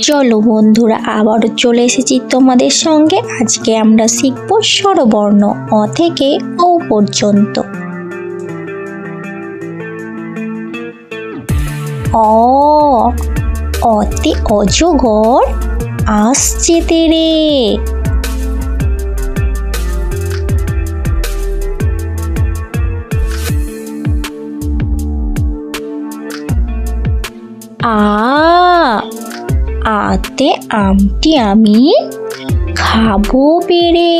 চলো বন্ধুরা, আবারও চলে এসেছি তোমাদের সঙ্গে। আজকে আমরা শিখব স্বরবর্ণ অ থেকে ও পর্যন্ত। অ, অতে অজগর আসছে তেরে। আ, আতে আমটি আমি খাবো পেরে।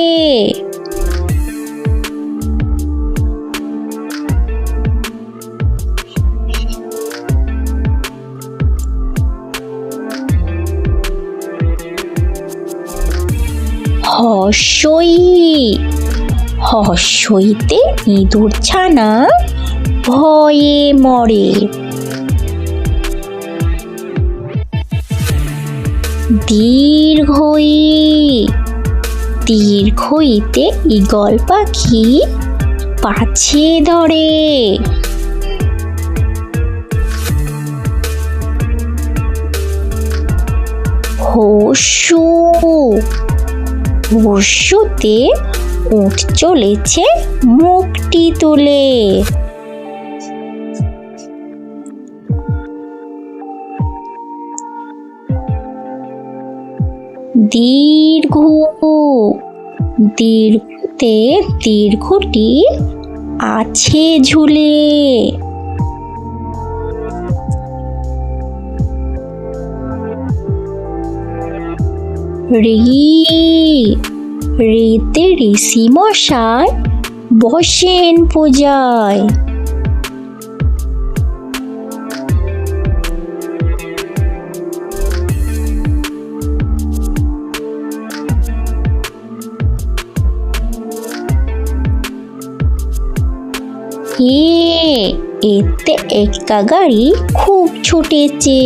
হর্ষই, হর্ষইতে ইঁদুর ছানা ভয়ে মরে। দীর্ঘই, দীর্ঘইতে ঈগল পাখি পাছে ধরে। হর্ষু, হর্ষুতে উঠ চলেছে মুখটি তুলে। দীর্ঘ, দীর্ঘতে দীর্ঘটি আছে ঝুলে। ঋ, ঋতে ঋষি মশাই বসেন পূজায়। এতে একা গাড়ি খুব ছুটেছে।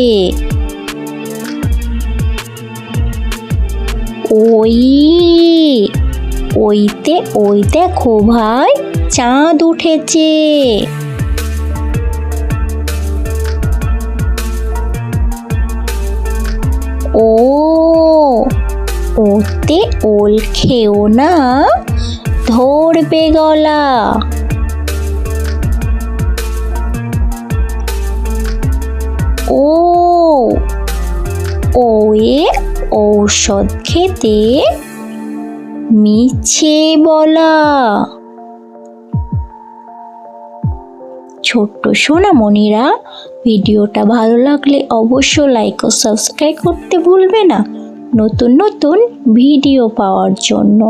ওই, ওইতে ওই দেখো ভাই চাঁদ উঠেছে। ও, ওতে ওল খেও না ধরবে গলা। ও, ওয়ে ঔষধ খেতে মিছে বলা। ছোট্ট সোনামণিরা, ভিডিওটা ভালো লাগলে অবশ্যই লাইক ও সাবস্ক্রাইব করতে ভুলবে না নতুন নতুন ভিডিও পাওয়ার জন্য।